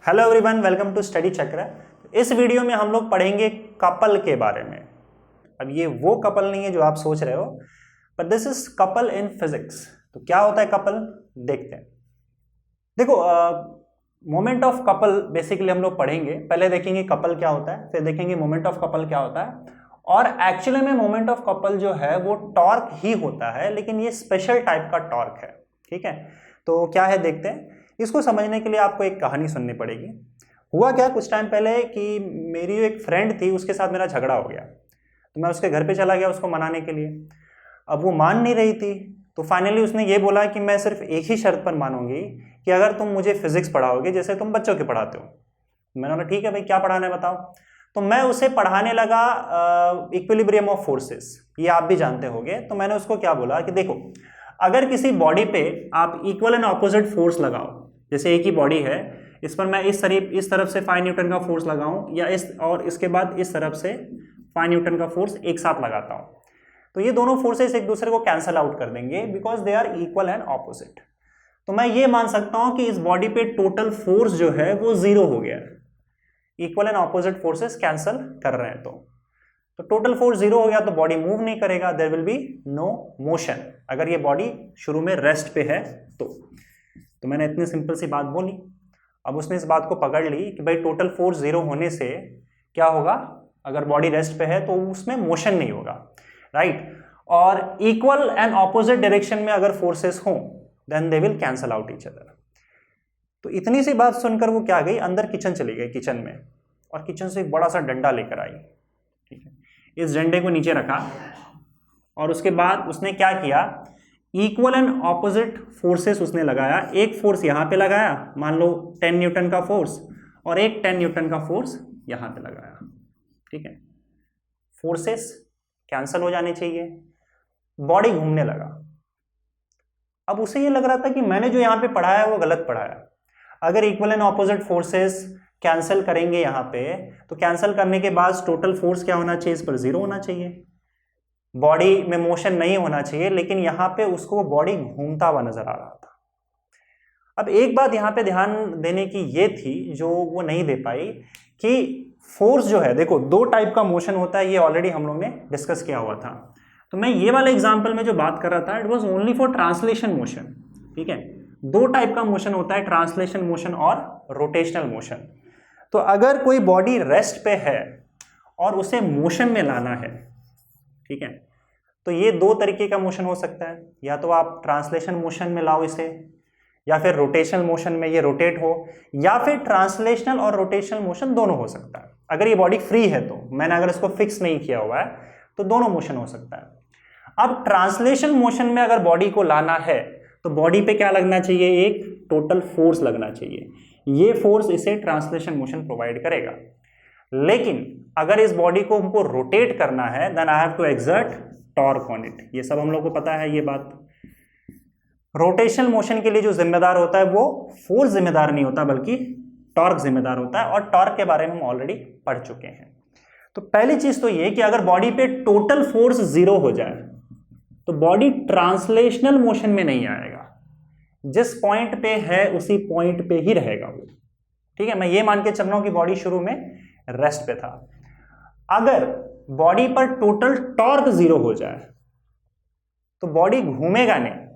Hello everyone, welcome to study Chakra. इस video में हम लोग पढ़ेंगे कपल के बारे में। अब ये वो कपल नहीं है जो आप सोच रहे हो, पर this is couple in physics. तो क्या होता है कपल, देखते हैं। देखो, मोमेंट ऑफ कपल बेसिकली हम लोग पढ़ेंगे। पहले देखेंगे कपल क्या होता है, फिर देखेंगे मोमेंट ऑफ कपल क्या होता है। और एक्चुअली में मोमेंट ऑफ कपल जो है वो टॉर्क ही होता है, लेकिन ये स्पेशल टाइप का टॉर्क है। ठीक है, तो क्या है देखते हैं। इसको समझने के लिए आपको एक कहानी सुननी पड़ेगी। हुआ क्या, कुछ टाइम पहले कि मेरी एक फ्रेंड थी, उसके साथ मेरा झगड़ा हो गया। तो मैं उसके घर पे चला गया उसको मनाने के लिए। अब वो मान नहीं रही थी, तो फाइनली उसने ये बोला कि मैं सिर्फ एक ही शर्त पर मानूंगी कि अगर तुम मुझे फिजिक्स पढ़ाओगे जैसे तुम बच्चों के पढ़ाते हो। मैंने बोला ठीक है भाई, क्या पढ़ाना है बताओ। तो मैं उसे पढ़ाने लगा इक्विलिब्रियम ऑफ फोर्सेस। ये आप भी जानते होंगे। तो मैंने उसको क्या बोला कि देखो, अगर किसी बॉडी पे आप इक्वल एंड ऑपोजिट फोर्स लगाओ, जैसे एक ही बॉडी है, इस पर मैं इस तरफ से 5 न्यूटन का फोर्स लगाऊं, या इसके बाद इस तरफ से 5 न्यूटन का फोर्स एक साथ लगाता हूं, तो ये दोनों फोर्सेस एक दूसरे को कैंसल आउट कर देंगे because they are equal and opposite. तो मैं ये मान सकता हूं कि इस बॉडी पे टोटल फोर्स जो है वो जीरो हो गया है। Equal and opposite forces cancel कर रहे हैं, तो टोटल फोर्स जीरो हो गया, तो बॉडी मूव नहीं करेगा, there will be no motion. अगर ये बॉडी शुरू में रेस्ट पे है तो मैंने इतनी सिंपल सी बात बोली। अब उसने इस बात को पकड़ ली कि भाई टोटल फोर्स जीरो होने से क्या होगा, अगर बॉडी रेस्ट पे है तो उसमें मोशन नहीं होगा, राइट। और इक्वल एंड ऑपोजिट डायरेक्शन में अगर फोर्सेस हों then they will cancel out each other. तो इतनी सी बात सुनकर वो क्या गई, अंदर किचन चली गई, किचन में, और किचन से एक बड़ा सा डंडा लेकर आई। ठीक है, इस डंडे को नीचे रखा और उसके बाद उसने क्या किया, इक्वल एंड ऑपोजिट फोर्सेस उसने लगाया। एक फोर्स यहां पे लगाया, मान लो 10 न्यूटन का फोर्स, और एक 10 न्यूटन का फोर्स यहां पे लगाया। ठीक है, फोर्सेस कैंसल हो जाने चाहिए, बॉडी घूमने लगा। अब उसे ये लग रहा था कि मैंने जो यहां पे पढ़ाया वो गलत पढ़ाया। अगर equal and opposite forces cancel करेंगे यहां पे, तो कैंसल करने के बाद टोटल फोर्स क्या होना चाहिए, इस पर जीरो होना चाहिए, बॉडी में मोशन नहीं होना चाहिए। लेकिन यहां पे उसको बॉडी घूमता हुआ नजर आ रहा था। अब एक बात यहां पे ध्यान देने की ये थी जो वो नहीं दे पाई, कि फोर्स जो है, देखो दो टाइप का मोशन होता है, ये ऑलरेडी हम लोग ने डिस्कस किया हुआ था। तो मैं ये वाले एग्जाम्पल में जो बात कर रहा था, it was only for translation motion. ठीक है, दो टाइप का मोशन होता है, ट्रांसलेशन मोशन और रोटेशनल मोशन। तो अगर कोई बॉडी रेस्ट पे है और उसे मोशन में लाना है, ठीक है, तो ये दो तरीके का मोशन हो सकता है। या तो आप ट्रांसलेशन मोशन में लाओ इसे, या फिर रोटेशनल मोशन में ये रोटेट हो, या फिर ट्रांसलेशनल और रोटेशनल मोशन दोनों हो सकता है। अगर ये बॉडी फ्री है तो, मैंने अगर इसको फिक्स नहीं किया हुआ है, तो दोनों मोशन हो सकता है। अब ट्रांसलेशन मोशन में अगर बॉडी को लाना है तो बॉडी पे क्या लगना चाहिए, एक टोटल फोर्स लगना चाहिए। ये फोर्स इसे ट्रांसलेशन मोशन प्रोवाइड करेगा। लेकिन अगर इस बॉडी को हमको रोटेट करना है, then I have to exert torque on it. ये सब हम लोग को पता है ये बात। रोटेशनल मोशन के लिए जो जिम्मेदार होता है वो फोर्स जिम्मेदार नहीं होता, बल्कि टॉर्क जिम्मेदार होता है, और टॉर्क के बारे में हम ऑलरेडी पढ़ चुके हैं। तो पहली चीज तो ये कि अगर बॉडी पे टोटल फोर्स जीरो हो जाए तो बॉडी ट्रांसलेशनल मोशन में नहीं आएगा, जिस पॉइंट पे है उसी पॉइंट पे ही रहेगा वो। ठीक है, मैं ये मान के चल रहा हूं कि बॉडी शुरू में रेस्ट पे था। अगर बॉडी पर टोटल टॉर्क जीरो हो जाए तो बॉडी घूमेगा नहीं।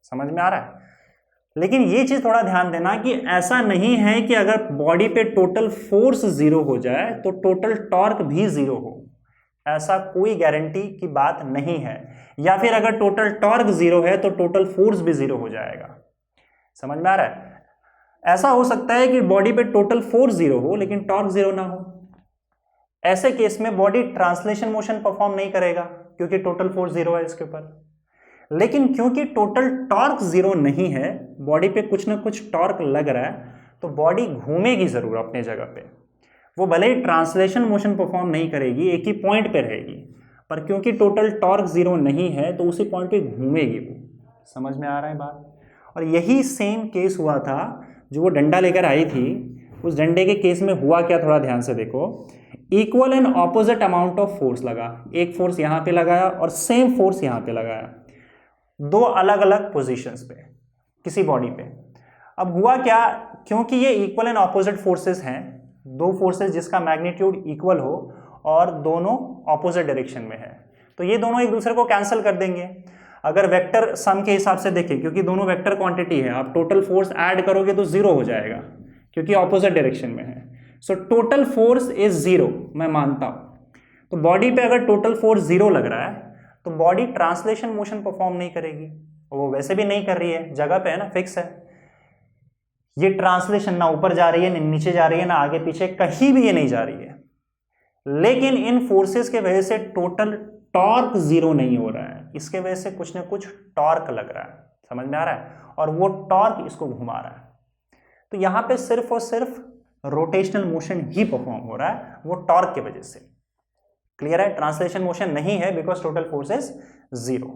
समझ में आ रहा है? लेकिन ये चीज थोड़ा ध्यान देना कि ऐसा नहीं है कि अगर बॉडी पे टोटल फोर्स जीरो हो जाए तो टोटल टॉर्क भी जीरो हो। ऐसा कोई गारंटी की बात नहीं है। या फिर अगर टोटल टॉर्क जीरो है तो टोटल फोर्स भी जीरो हो जाएगा। समझ में आ रहा है? ऐसा हो सकता है कि बॉडी पे टोटल फोर्स जीरो हो लेकिन टॉर्क जीरो ना हो। ऐसे केस में बॉडी ट्रांसलेशन मोशन परफॉर्म नहीं करेगा क्योंकि टोटल फोर्स जीरो है इसके ऊपर। लेकिन क्योंकि टोटल टॉर्क जीरो नहीं है, बॉडी पे कुछ ना कुछ टॉर्क लग रहा है, तो बॉडी घूमेगी जरूर अपने जगह पे। वो भले ही ट्रांसलेशन मोशन परफॉर्म नहीं करेगी, एक ही पॉइंट पे रहेगी, पर क्योंकि टोटल टॉर्क जीरो नहीं है तो उसी पॉइंट पे घूमेगी वो। समझ में आ रहा है बात? और यही सेम केस हुआ था जो वो डंडा लेकर आई थी। उस डंडे के केस में हुआ क्या, थोड़ा ध्यान से देखो। Equal and opposite amount of force लगा। एक फोर्स यहां पे लगाया और सेम फोर्स यहां पे लगाया, दो अलग अलग पोजीशंस पे किसी बॉडी पे। अब हुआ क्या, क्योंकि ये इक्वल एंड ऑपोजिट फोर्सेस हैं, दो फोर्सेस जिसका मैग्नीट्यूड इक्वल हो और दोनों ऑपोजिट डायरेक्शन में है, तो ये दोनों एक दूसरे को कैंसिल कर देंगे। अगर वेक्टर सम के हिसाब से देखें, क्योंकि दोनों वेक्टर क्वांटिटी है, आप टोटल फोर्स ऐड करोगे तो जीरो हो जाएगा क्योंकि ऑपोजिट डायरेक्शन में है। So total force is zero, मैं मानता हूं। तो बॉडी पे अगर टोटल फोर्स जीरो लग रहा है तो बॉडी ट्रांसलेशन मोशन परफॉर्म नहीं करेगी, वो वैसे भी नहीं कर रही है, जगह पे है ना, फिक्स है। ये ट्रांसलेशन ना ऊपर जा रही है, ना नीचे जा रही है, ना आगे पीछे, कहीं भी ये नहीं जा रही है। लेकिन इन फोर्सेस के वजह से टोटल टॉर्क जीरो नहीं हो रहा है, इसके वजह से कुछ ना कुछ टॉर्क लग रहा है, समझ में आ रहा है, और वो टॉर्क इसको घुमा रहा है। तो यहां पे सिर्फ और सिर्फ रोटेशनल मोशन ही परफॉर्म हो रहा है, वो टॉर्क की वजह से। क्लियर है? ट्रांसलेशन मोशन नहीं है because total force is zero.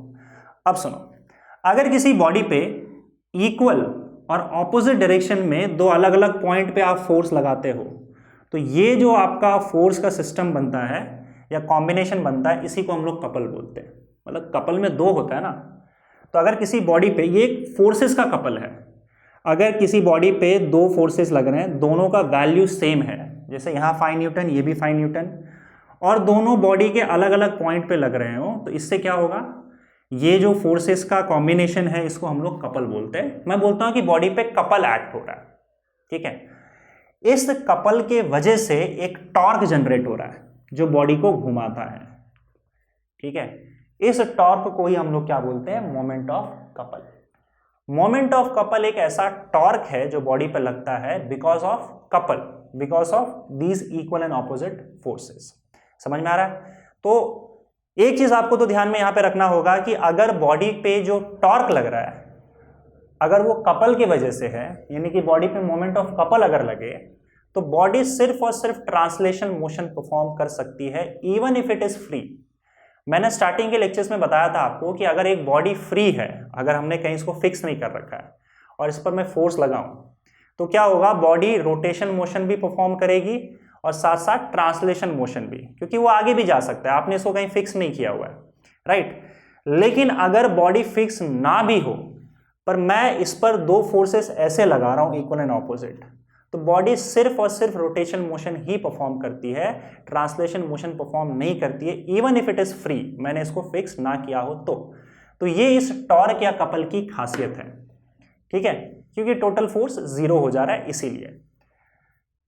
अब सुनो, अगर किसी बॉडी पे इक्वल और ऑपोजिट डायरेक्शन में दो अलग अलग पॉइंट पे आप फोर्स लगाते हो, तो ये जो आपका फोर्स का सिस्टम बनता है या कॉम्बिनेशन बनता है, इसी को हम लोग कपल बोलते हैं। मतलब कपल में दो होता है ना, तो अगर किसी बॉडी पे, ये फोर्सेस का कपल है, अगर किसी बॉडी पे दो फोर्सेस लग रहे हैं, दोनों का वैल्यू सेम है, जैसे यहाँ 5 न्यूटन, ये भी 5 न्यूटन, और दोनों बॉडी के अलग अलग पॉइंट पे लग रहे हो, तो इससे क्या होगा, ये जो फोर्सेस का कॉम्बिनेशन है इसको हम लोग कपल बोलते हैं। मैं बोलता हूं कि बॉडी पे कपल एक्ट हो रहा है, ठीक है। इस कपल के वजह से एक टॉर्क जनरेट हो रहा है जो बॉडी को घुमाता है, ठीक है। इस टॉर्क को ही हम लोग क्या बोलते हैं, moment of couple. Moment of couple एक ऐसा टॉर्क है जो बॉडी पे लगता है because of couple, because of these equal and opposite forces. समझ में आ रहा है? तो एक चीज आपको तो ध्यान में यहां पे रखना होगा कि अगर बॉडी पे जो टॉर्क लग रहा है, अगर वो कपल की वजह से है, यानी कि बॉडी पे मोमेंट ऑफ कपल अगर लगे, तो बॉडी सिर्फ और सिर्फ ट्रांसलेशन मोशन परफॉर्म कर सकती है, even if it is free. मैंने स्टार्टिंग के लेक्चर्स में बताया था आपको कि अगर एक बॉडी फ्री है, अगर हमने कहीं इसको फिक्स नहीं कर रखा है और इस पर मैं फोर्स लगाऊं, तो क्या होगा, बॉडी रोटेशन मोशन भी परफॉर्म करेगी और साथ साथ ट्रांसलेशन मोशन भी, क्योंकि वो आगे भी जा सकता है, आपने इसको कहीं फिक्स नहीं किया हुआ है, राइट। लेकिन अगर बॉडी फिक्स ना भी हो, पर मैं इस पर दो फोर्सेस ऐसे लगा रहा हूं, इक्वल एंड ऑपोजिट, तो बॉडी सिर्फ और सिर्फ रोटेशन मोशन ही परफॉर्म करती है, ट्रांसलेशन मोशन परफॉर्म नहीं करती है, even if it is free, मैंने इसको फिक्स ना किया हो तो ये इस टॉर्क या कपल की खासियत है, ठीक है, क्योंकि टोटल फोर्स जीरो हो जा रहा है इसीलिए।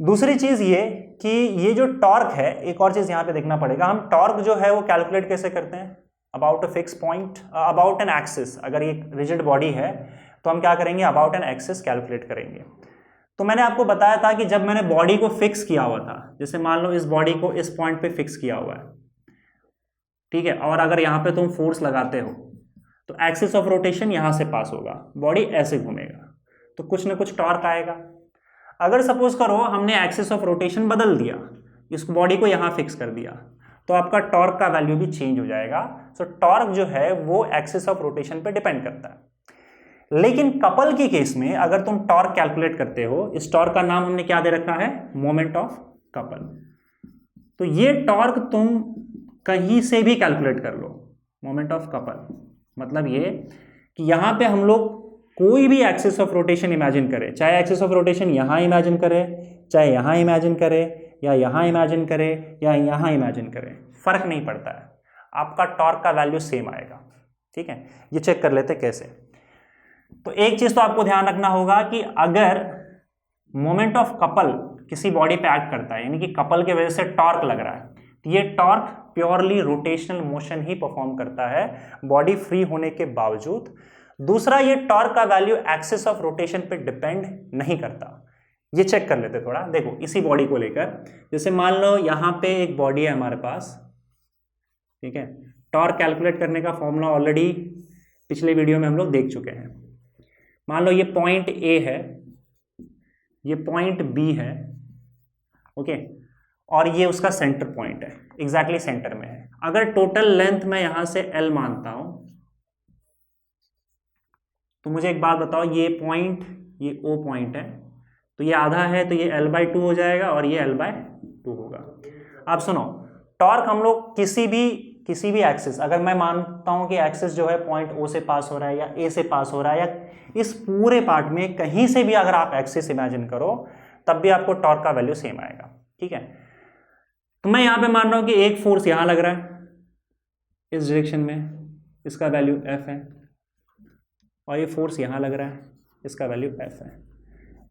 दूसरी चीज ये कि ये जो टॉर्क है, एक और चीज यहां पे देखना पड़ेगा, हम टॉर्क जो है वो कैलकुलेट कैसे करते हैं, about a fix point, about an axis. अगर ये रिजिड बॉडी है तो हम क्या करेंगे, अबाउट एन एक्सिस कैलकुलेट करेंगे। तो मैंने आपको बताया था कि जब मैंने बॉडी को फिक्स किया हुआ था, जैसे मान लो इस बॉडी को इस पॉइंट पे फिक्स किया हुआ है, ठीक है, और अगर यहां पे तुम फोर्स लगाते हो तो एक्सिस ऑफ रोटेशन यहां से पास होगा, बॉडी ऐसे घूमेगा, तो कुछ ना कुछ टॉर्क आएगा। अगर सपोज करो हमने एक्सिस ऑफ रोटेशन बदल दिया, इस बॉडी को यहां फिक्स कर दिया, तो आपका टॉर्क का वैल्यू भी चेंज हो जाएगा। सो टॉर्क जो है वो एक्सिस ऑफ रोटेशन पे डिपेंड करता है। लेकिन कपल के केस में अगर तुम टॉर्क कैलकुलेट करते हो, इस टॉर्क का नाम हमने क्या दे रखा है, मोमेंट ऑफ कपल। तो ये टॉर्क तुम कहीं से भी कैलकुलेट कर लो, मोमेंट ऑफ कपल, मतलब ये कि यहां पे हम लोग कोई भी एक्सिस ऑफ रोटेशन इमेजिन करें, चाहे एक्सिस ऑफ रोटेशन यहां इमेजिन करें, चाहे यहां इमेजिन करें, या यहां इमेजिन करें, या यहां इमेजिन करें, फर्क नहीं पड़ता है, आपका टॉर्क का वैल्यू सेम आएगा, ठीक है। ये चेक कर लेते कैसे। तो एक चीज तो आपको ध्यान रखना होगा कि अगर मोमेंट ऑफ कपल किसी बॉडी पे एक्ट करता है, यानी कि कपल की वजह से टॉर्क लग रहा है, तो ये टॉर्क प्योरली रोटेशनल मोशन ही परफॉर्म करता है बॉडी फ्री होने के बावजूद। दूसरा, ये टॉर्क का वैल्यू एक्सिस ऑफ रोटेशन पे डिपेंड नहीं करता। ये चेक कर लेते थोड़ा, देखो इसी बॉडी को लेकर, जैसे मान लो यहां पे एक बॉडी है हमारे पास, ठीक है, टॉर्क कैलकुलेट करने का फॉर्मूला ऑलरेडी पिछले वीडियो में हम लोग देख चुके हैं। मान लो ये पॉइंट ए है, ये पॉइंट बी है, ओके, और ये उसका सेंटर पॉइंट है, एग्जैक्टली सेंटर में है। अगर टोटल लेंथ मैं यहां से एल मानता हूं, तो मुझे एक बात बताओ, ये पॉइंट, ये ओ पॉइंट है, तो ये आधा है, तो ये L/2 हो जाएगा और ये L/2 होगा। अब सुनो, टॉर्क हम लोग किसी भी किसी भी एक्सिस, अगर मैं मानता हूं कि एक्सिस जो है पॉइंट O से पास हो रहा है या A से पास हो रहा है, या इस पूरे पार्ट में कहीं से भी अगर आप एक्सिस इमेजिन करो तब भी आपको टॉर्क का वैल्यू सेम आएगा। ठीक है, तो मैं यहां पे मान रहा हूं कि एक फोर्स यहां लग रहा है इस डायरेक्शन में, इसका वैल्यू F है, और ये फोर्स यहां लग रहा है, इसका वैल्यू F है।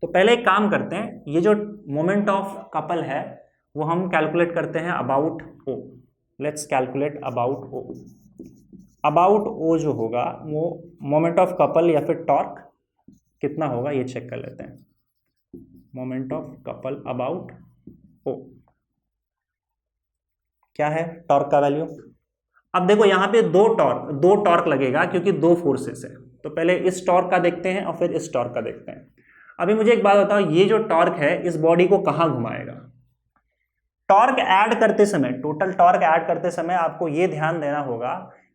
तो पहले एक काम करते हैं, ये जो मोमेंट ऑफ कपल है वो हम कैलकुलेट करते हैं about O। Let's calculate about O। About O जो होगा वो मोमेंट ऑफ कपल या फिर टॉर्क कितना होगा ये चेक कर लेते हैं। Moment of couple about O क्या है, टॉर्क का वैल्यू। अब देखो यहाँ पे दो टॉर्क लगेगा क्योंकि दो फोर्सेस है, तो पहले इस टॉर्क का देखते हैं और फिर इस टॉर्क का देखते हैं। अभी मुझे एक बात बताओ, ये जो टॉर्क है इस बॉडी को कहाँ घुमाएगा। टॉर्क ऐड करते समय, टोटल टॉर्क ऐड करते समय आपको ये ध्यान देना होगा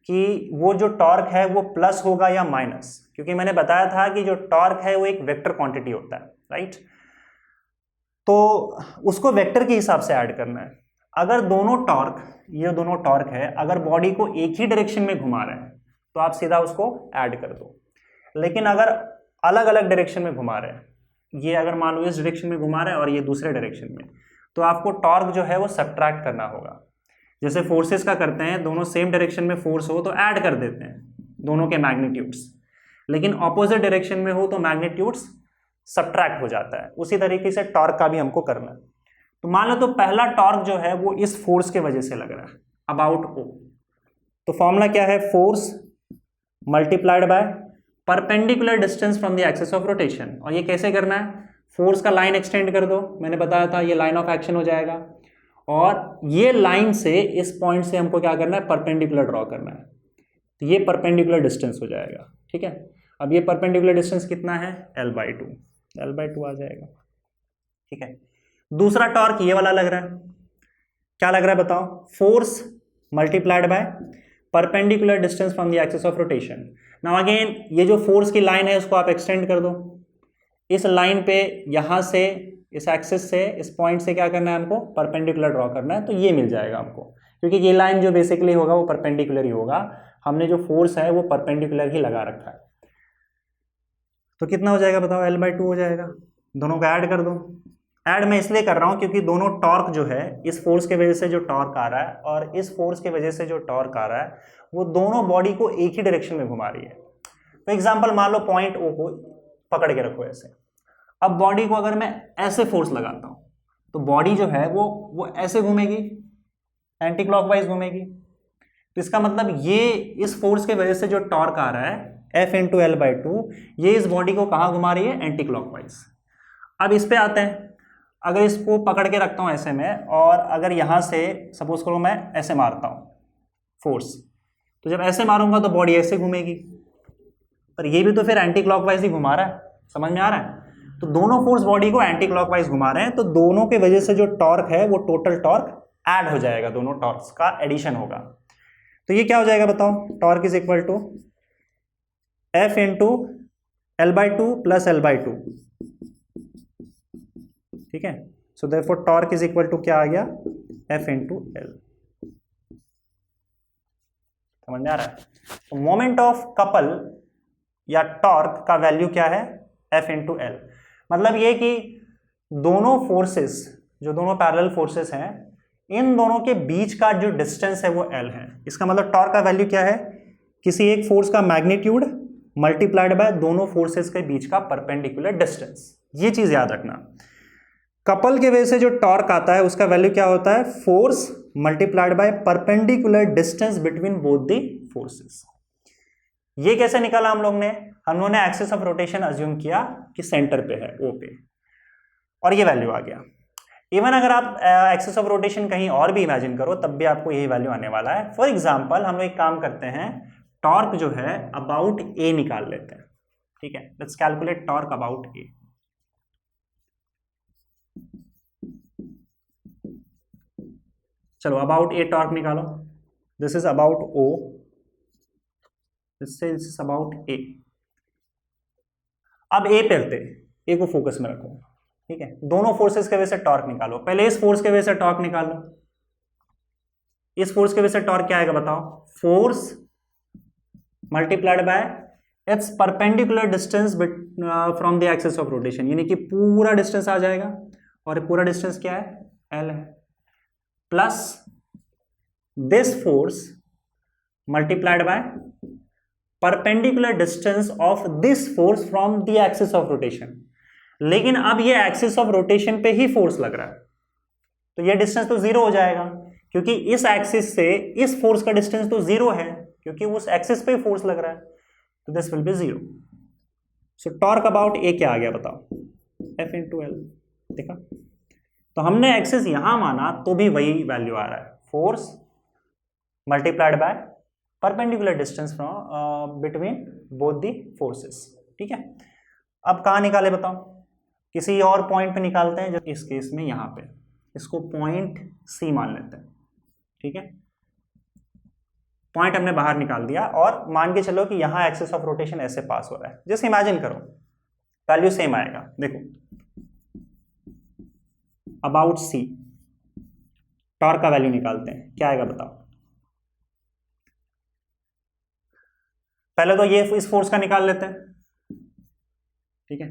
कि वो जो टॉर्क है वो प्लस होगा या माइनस, क्योंकि मैंने बताया था कि जो टॉर्क है वो एक वेक्टर क्वांटिटी होता है, राइट। तो उसको वेक्टर के हिसाब से ऐड करना है। अगर दोनों टॉर्क, ये दोनों टॉर्क है, अगर बॉडी को एक ही डायरेक्शन में घुमा रहे हैं तो आप सीधा उसको ऐड कर दो। लेकिन अगर अलग अलग डायरेक्शन में घुमा रहे हैं, ये अगर मान लो इस डायरेक्शन में घुमा रहे हैं और ये दूसरे डायरेक्शन में, तो आपको टॉर्क जो है वो सब्ट्रैक्ट करना होगा। जैसे फोर्सेस का करते हैं, दोनों सेम डायरेक्शन में फोर्स हो तो ऐड कर देते हैं दोनों के मैग्नीट्यूड्स, लेकिन ऑपोजिट डायरेक्शन में हो तो मैग्नीट्यूड्स सब्ट्रैक्ट हो जाता है। उसी तरीके से टॉर्क का भी हमको करना है। तो मान लो तो पहला टॉर्क जो है वो इस फोर्स के वजह से लग रहा है अबाउट O। तो फॉर्मूला क्या है, force multiplied by perpendicular distance from the axis of rotation. और ये कैसे करना है, फोर्स का लाइन एक्सटेंड कर दो, मैंने बताया था ये लाइन ऑफ एक्शन हो जाएगा, और ये लाइन से इस पॉइंट से हमको क्या करना है, परपेंडिकुलर ड्रॉ करना है, तो ये परपेंडिकुलर डिस्टेंस हो जाएगा। ठीक है, अब ये परपेंडिकुलर डिस्टेंस कितना है, L/2 आ जाएगा। ठीक है, दूसरा टॉर्क ये वाला लग रहा है, क्या लग रहा है बताओ, force multiplied by perpendicular distance from the axis of rotation. Now again ये जो फोर्स की लाइन है उसको आप एक्सटेंड कर दो, इस लाइन पे यहां से इस एक्सिस से इस पॉइंट से क्या करना है हमको, परपेंडिकुलर ड्रॉ करना है, तो ये मिल जाएगा हमको, क्योंकि ये लाइन जो बेसिकली होगा वो परपेंडिकुलर ही होगा, हमने जो फोर्स है वो परपेंडिकुलर ही लगा रखा है। तो कितना हो जाएगा बताओ, L/2 हो जाएगा। दोनों को ऐड कर दो। ऐड मैं इसलिए कर रहा हूं क्योंकि दोनों टॉर्क जो है, इस फोर्स के वजह से जो टॉर्क आ रहा है और इस फोर्स के वजह से जो टॉर्क आ रहा है, वो दोनों बॉडी को एक ही डायरेक्शन में घुमा रही है। तो एग्जांपल मान लो पॉइंट O को पकड़ के रखो ऐसे। अब बॉडी को अगर मैं ऐसे फोर्स लगाता हूं तो बॉडी जो है वो ऐसे घूमेगी, एंटी क्लॉकवाइज घूमेगी। तो इसका मतलब ये इस फोर्स के वजह से जो टॉर्क आ रहा है F×L/2, ये इस बॉडी को कहाँ घुमा रही है, एंटी क्लॉकवाइज। अब इस पे आते हैं, अगर इसको पकड़ के रखता हूं ऐसे में, और अगर यहां से सपोज करो मैं ऐसे मारता हूं फोर्स, तो जब ऐसे मारूंगा तो बॉडी ऐसे घूमेगी, पर ये भी तो फिर एंटी क्लॉकवाइज ही घुमा रहा है, समझ में आ रहा है। तो दोनों फोर्स बॉडी को एंटी क्लॉकवाइज घुमा रहे हैं, तो दोनों के वजह से जो टॉर्क है वो टोटल टॉर्क ऐड हो जाएगा, दोनों टॉर्क्स का एडिशन होगा। तो ये क्या हो जाएगा बताओ, torque is equal to F×L/2 plus L/2। ठीक है, so therefore torque is equal to क्या आ गया, F×L। समझ में आ रहा है। तो मोमेंट ऑफ कपल या टॉर्क का वैल्यू क्या है, F×L। मतलब ये कि दोनों फोर्सेस, जो दोनों पैरेलल फोर्सेस हैं, इन दोनों के बीच का जो डिस्टेंस है वो L है। इसका मतलब टॉर्क का वैल्यू क्या है, किसी एक फोर्स का मैग्नीट्यूड मल्टीप्लाइड बाय दोनों फोर्सेस के बीच का परपेंडिकुलर डिस्टेंस। ये चीज याद रखना। कपल के वजह से जो टॉर्क आता है उसका वैल्यू क्या होता है, force multiplied by perpendicular distance between both the forces. ये कैसे निकाला हम लोग ने एक्सिस ऑफ रोटेशन अज्यूम किया कि सेंटर पे है, O पे, और ये वैल्यू आ गया। इवन अगर आप एक्सिस ऑफ रोटेशन कहीं और भी इमेजिन करो तब भी आपको यही वैल्यू आने वाला है। फॉर एग्जांपल हम लोग एक काम करते हैं, टॉर्क जो है अबाउट A निकाल लेते हैं। ठीक है, let's calculate torque about A। चलो अबाउट A टॉर्क निकालो, this is about O, this is about A। अब A पे रहते, A को फोकस में रखो। ठीक है, दोनों फोर्सेस के वजह से टॉर्क निकालो। पहले इस फोर्स के वजह से टॉर्क निकालो, इस फोर्स के वजह से टॉर्क क्या आएगा बताओ, force multiplied by it's perpendicular distance from the axis of rotation, यानी कि पूरा डिस्टेंस आ जाएगा, और पूरा डिस्टेंस क्या है, एल है, plus this force multiplied by perpendicular distance of this force from the axis of rotation. लेकिन अब ये एक्सिस ऑफ रोटेशन पे ही फोर्स लग रहा है, तो ये डिस्टेंस तो जीरो हो जाएगा, क्योंकि इस एक्सिस से इस फोर्स का डिस्टेंस तो जीरो है, क्योंकि उस एक्सिस पे फोर्स लग रहा है, तो this will be zero. So torque about a क्या आ गया बताओ, एफ इंटू एल। देखा, तो हमने एक्सिस यहां माना तो भी वही वैल्यू आ रहा है, force multiplied by perpendicular distance from between both the forces. ठीक है, अब कहां निकाले बताओ, किसी और पॉइंट पे निकालते हैं, जो इस केस में यहां पे इसको पॉइंट सी मान लेते हैं। ठीक है, पॉइंट हमने बाहर निकाल दिया, और मान के चलो कि यहां एक्सिस ऑफ रोटेशन ऐसे पास हो रहा है, जैसे इमेजिन करो वैल्यू सेम आएगा। देखो अबाउट सी, टॉर्क का वैल्यू निकालते हैं, क्या आएगा बताओ। पहले तो ये इस फोर्स का निकाल लेते हैं। ठीक है,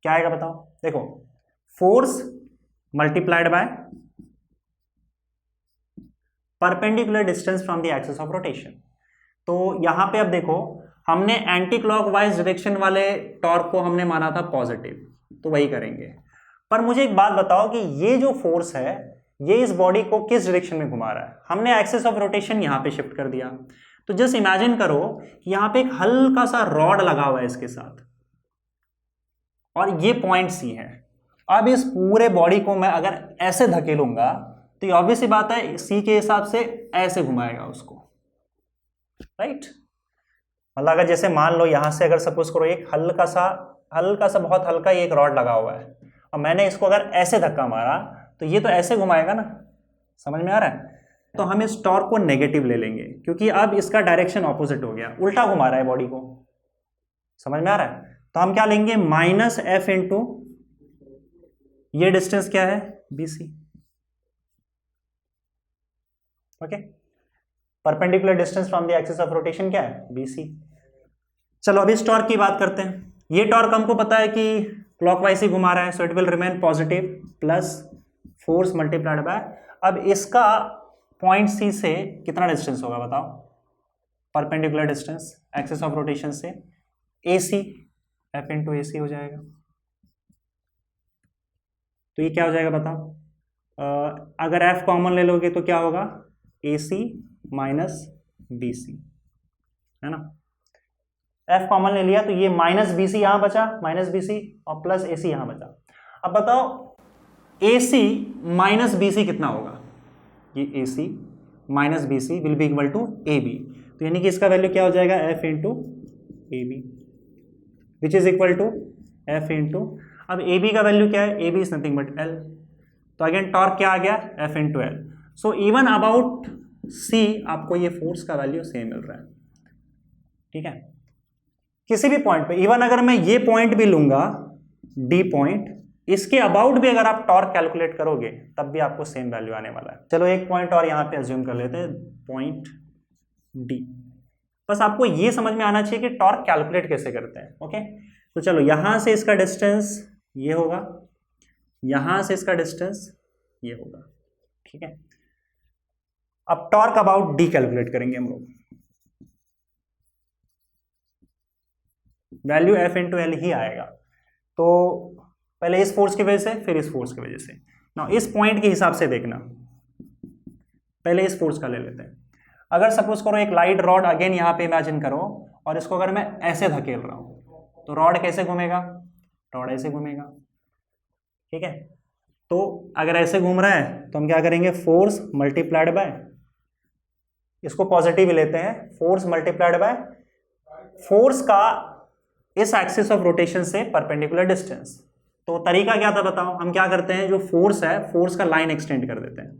क्या आएगा बताओ, देखो force multiplied by perpendicular distance from the axis of rotation. तो यहां पे अब देखो, हमने एंटी क्लॉकवाइज डायरेक्शन वाले टॉर्क को हमने माना था पॉजिटिव, तो वही करेंगे। पर मुझे एक बात बताओ कि ये जो फोर्स है ये इस बॉडी को किस डायरेक्शन में घुमा रहा है, हमने एक्सिस ऑफ रोटेशन यहां पे शिफ्ट कर दिया, तो जस्ट इमेजिन करो कि यहां पे एक हल्का सा रॉड लगा हुआ है इसके साथ, और ये पॉइंट सी है। अब इस पूरे बॉडी को मैं अगर ऐसे धकेलूंगा तो ये ऑब्वियस सी बात है सी के हिसाब से ऐसे घुमाएगा उसको, राइट। मतलब अगर जैसे मान लो यहां से अगर सपोज करो एक हल्का सा बहुत हल्का एक रॉड लगा हुआ है, और मैंने इसको अगर ऐसे धक्का मारा तो ये तो ऐसे घुमाएगा ना, समझ में आ रहा है। तो हम इस टॉर्क को नेगेटिव ले लेंगे, क्योंकि अब इसका डायरेक्शन ऑपोजिट हो गया, उल्टा घुमा रहा है बॉडी को, समझ में आ रहा है। तो हम क्या लेंगे, माइनस एफ इंटू ये डिस्टेंस क्या है, BC। Okay, perpendicular distance from the axis of rotation क्या है, BC। चलो अभी इस टॉर्क की बात करते हैं। ये टॉर्क हमको पता है कि क्लॉकवाइज ही घुमा रहा है, so it will remain positive plus force multiplied by, अब इसका पॉइंट सी से कितना डिस्टेंस होगा बताओ, perpendicular distance axis of rotation से, AC, F इंटू AC हो जाएगा। तो ये क्या हो जाएगा बताओ, अगर F कॉमन ले लोगे तो क्या होगा, AC माइनस BC, है ना। F कॉमन ले लिया तो ये माइनस BC यहां बचा, माइनस BC, और प्लस AC यहां बचा। अब बताओ AC माइनस BC कितना होगा, ये AC minus BC will be equal to AB, तो यानी कि इसका वैल्यू क्या हो जाएगा, F into AB, which is equal to F into, अब AB का वैल्यू क्या है, AB is nothing but L, तो अगेन टॉर्क क्या आ गया, F into L। So even about C आपको ये फोर्स का वैल्यू सेम मिल रहा है। ठीक है, किसी भी पॉइंट पे, इवन अगर मैं ये पॉइंट भी लूंगा D पॉइंट, इसके अबाउट भी अगर आप टॉर्क कैलकुलेट करोगे तब भी आपको सेम वैल्यू आने वाला है। चलो एक पॉइंट और यहां पे अज्यूम कर लेते हैं, पॉइंट D। बस आपको ये समझ में आना चाहिए कि टॉर्क कैलकुलेट कैसे करते हैं। ओके, तो चलो यहां से इसका डिस्टेंस ये होगा, यहां से इसका डिस्टेंस ये होगा। ठीक है, अब टॉर्क अबाउट D कैलकुलेट करेंगे हम लोग, वैल्यू F इंटू एल ही आएगा। तो पहले इस फोर्स की वजह से, फिर इस फोर्स की वजह से। ना इस पॉइंट के हिसाब से देखना, पहले इस फोर्स का ले लेते हैं। अगर सपोज करो एक लाइट रॉड अगेन यहां पे इमेजिन करो, और इसको अगर मैं ऐसे धकेल रहा हूं तो रॉड कैसे घूमेगा, रॉड ऐसे घूमेगा। ठीक है, तो अगर ऐसे घूम रहा है तो हम क्या करेंगे, फोर्स मल्टीप्लाइड बाय, इसको पॉजिटिव लेते हैं, फोर्स मल्टीप्लाइड बाय फोर्स का इस एक्सिस ऑफ रोटेशन से परपेंडिकुलर डिस्टेंस। तो तरीका क्या था बताओ, हम क्या करते हैं, जो फोर्स है फोर्स का लाइन एक्सटेंड कर देते हैं।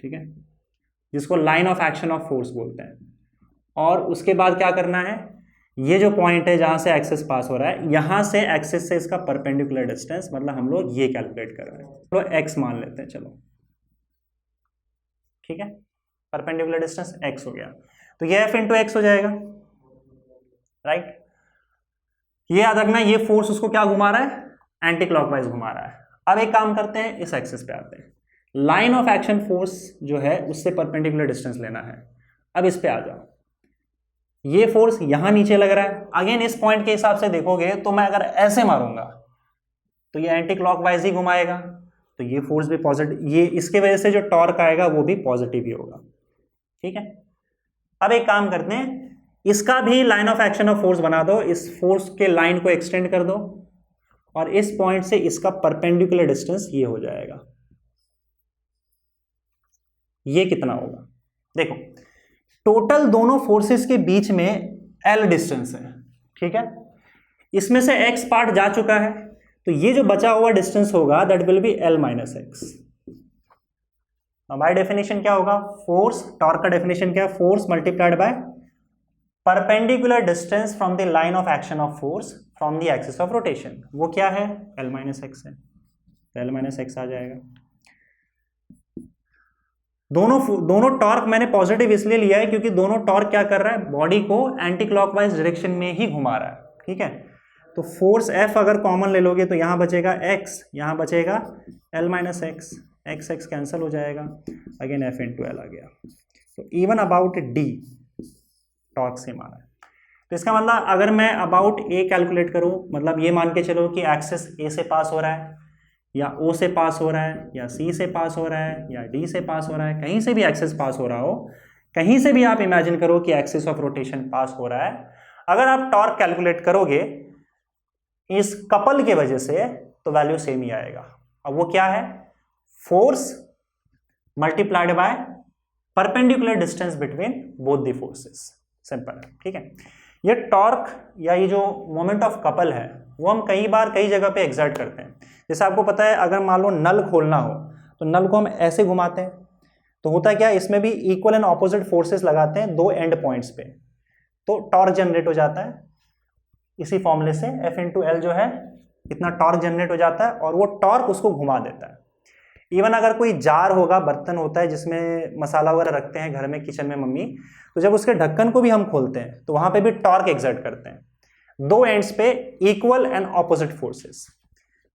ठीक है, जिसको line of action of force बोलते हैं। और उसके बाद क्या करना है, ये जो पॉइंट है जहां से एक्सिस पास हो रहा है, यहां से एक्सिस से इसका परपेंडिकुलर डिस्टेंस, मतलब हम लोग ये कैलकुलेट कर रहे हैं, तो एक्स मान लेते हैं। चलो ठीक है, परपेंडिकुलर डिस्टेंस x हो गया, तो ये F इंटू एक्स हो जाएगा, राइट। ये याद रखना, ये फोर्स उसको क्या घुमा रहा है, एंटी क्लॉकवाइज घुमा रहा है। अब एक काम करते हैं, इस एक्सिस पे आते हैं, लाइन ऑफ एक्शन फोर्स जो है उससे परपेंडिकुलर डिस्टेंस लेना है। अब इस पे आ जाओ, ये फोर्स यहां नीचे लग रहा है, अगेन इस पॉइंट के हिसाब से देखोगे तो मैं अगर ऐसे मारूंगा तो ये एंटी क्लॉकवाइज ही घुमाएगा, तो ये फोर्स भी पॉजिटिव, ये इसके वजह से जो टॉर्क आएगा वो भी पॉजिटिव ही होगा, ठीक है। अब एक काम करते हैं, इसका भी line of action of force बना दो, इस फोर्स के लाइन को एक्सटेंड कर दो और इस पॉइंट से इसका परपेंडिकुलर डिस्टेंस ये हो जाएगा। ये कितना होगा, देखो टोटल दोनों फोर्सेस के बीच में L डिस्टेंस है, ठीक है। इसमें से x पार्ट जा चुका है, तो ये जो बचा हुआ डिस्टेंस होगा that will be L minus x. By definition क्या होगा, फोर्स, टॉर्क का डेफिनेशन क्या है, force multiplied by perpendicular distance from the line of action of force from the axis of rotation, वो क्या है, L माइनस एक्स है, L minus x आ जाएगा। दोनों टॉर्क मैंने पॉजिटिव इसलिए लिया है क्योंकि दोनों टॉर्क क्या कर रहा है, बॉडी को एंटी क्लॉकवाइज डायरेक्शन में ही घुमा रहा है, ठीक है। तो फोर्स F अगर कॉमन ले लोगे तो यहां बचेगा x, यहां बचेगा L minus x, x x cancel हो जाएगा, अगेन F इंटू L आ गया। तो इवन अबाउट D टॉर्क से मारा है, तो इसका मतलब अगर मैं अबाउट A कैलकुलेट करूं, मतलब ये मान के चलो कि एक्सिस A से पास हो रहा है या O से पास हो रहा है या C से पास हो रहा है या D से पास हो रहा है, कहीं से भी एक्सिस पास हो रहा हो, कहीं से भी आप इमेजिन करो कि एक्सिस ऑफ रोटेशन पास हो रहा है, अगर आप टॉर्क कैलकुलेट करोगे इस कपल के वजह से तो वैल्यू सेम ही आएगा। अब वो क्या है, force multiplied by perpendicular distance between both the forces, simple है, ठीक है। ये टॉर्क या ये जो मोमेंट ऑफ कपल है वो हम कई बार कई जगह पे एग्जर्ट करते हैं। जैसे आपको पता है, अगर मान लो नल खोलना हो तो नल को हम ऐसे घुमाते हैं, तो होता क्या है, इसमें भी इक्वल एंड ऑपोजिट फोर्सेस लगाते हैं दो एंड पॉइंट्स पे, तो टॉर्क जनरेट हो जाता है। इसी फॉर्मूले से F इंटू एल जो है इतना टॉर्क जनरेट हो जाता है और वो टॉर्क उसको घुमा देता है। इवन अगर कोई जार होगा, बर्तन होता है जिसमें मसाला वगैरह रखते हैं घर में, किचन में मम्मी, तो जब उसके ढक्कन को भी हम खोलते हैं तो वहां पे भी टॉर्क एक्सर्ट करते हैं, दो एंड्स पे इक्वल एंड ऑपोजिट फोर्सेस।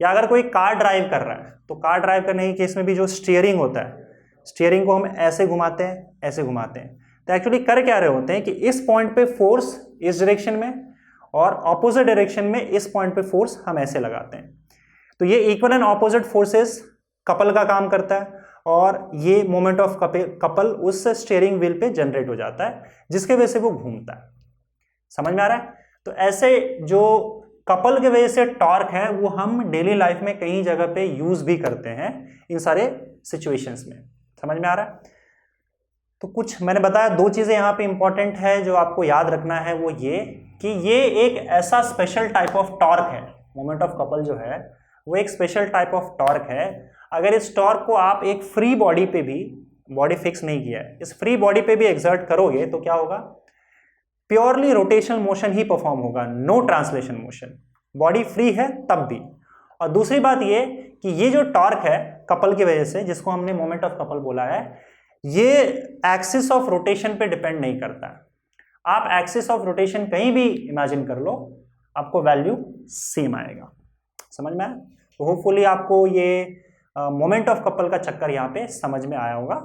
या अगर कोई कार ड्राइव कर रहा है तो कार ड्राइव करने के केस में भी जो स्टीयरिंग होता है, स्टीयरिंग को हम ऐसे घुमाते हैं, ऐसे घुमाते हैं, तो एक्चुअली कर क्या रहे होते हैं कि इस पॉइंट पे फोर्स इस डायरेक्शन में और ऑपोजिट डायरेक्शन में इस पॉइंट पे फोर्स हम ऐसे लगाते हैं। तो ये equal and opposite forces couple का काम करता है और ये मोमेंट ऑफ कपल उस स्टीयरिंग व्हील पे जनरेट हो जाता है जिसके वजह से वो घूमता है। समझ में आ रहा है? तो ऐसे जो कपल के वजह से टॉर्क है वो हम डेली लाइफ में कई जगह पे यूज भी करते हैं इन सारे सिचुएशंस में। समझ में आ रहा है? तो कुछ मैंने बताया, दो चीजें यहाँ पे इंपॉर्टेंट है जो आपको याद रखना है, वो ये कि ये एक ऐसा स्पेशल टाइप ऑफ टॉर्क है, मोमेंट ऑफ कपल जो है वो एक स्पेशल टाइप ऑफ टॉर्क है। अगर इस टॉर्क को आप एक फ्री बॉडी पे भी, बॉडी फिक्स नहीं किया है, इस फ्री बॉडी पे भी एक्सर्ट करोगे तो क्या होगा, प्योरली रोटेशनल मोशन ही परफॉर्म होगा, no translation motion, body free है तब भी। और दूसरी बात ये कि ये जो टॉर्क है कपल की वजह से, जिसको हमने मोमेंट ऑफ कपल बोला है, ये एक्सिस ऑफ रोटेशन पे डिपेंड नहीं करता है। आप एक्सिस ऑफ रोटेशन कहीं भी इमेजिन कर लो, आपको वैल्यू सेम आएगा। समझ में आया? तो होपफुली आपको ये मोमेंट ऑफ कपल का चक्कर यहाँ पे समझ में आया होगा।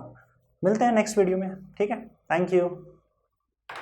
मिलते हैं नेक्स्ट वीडियो में, ठीक है? Thank you.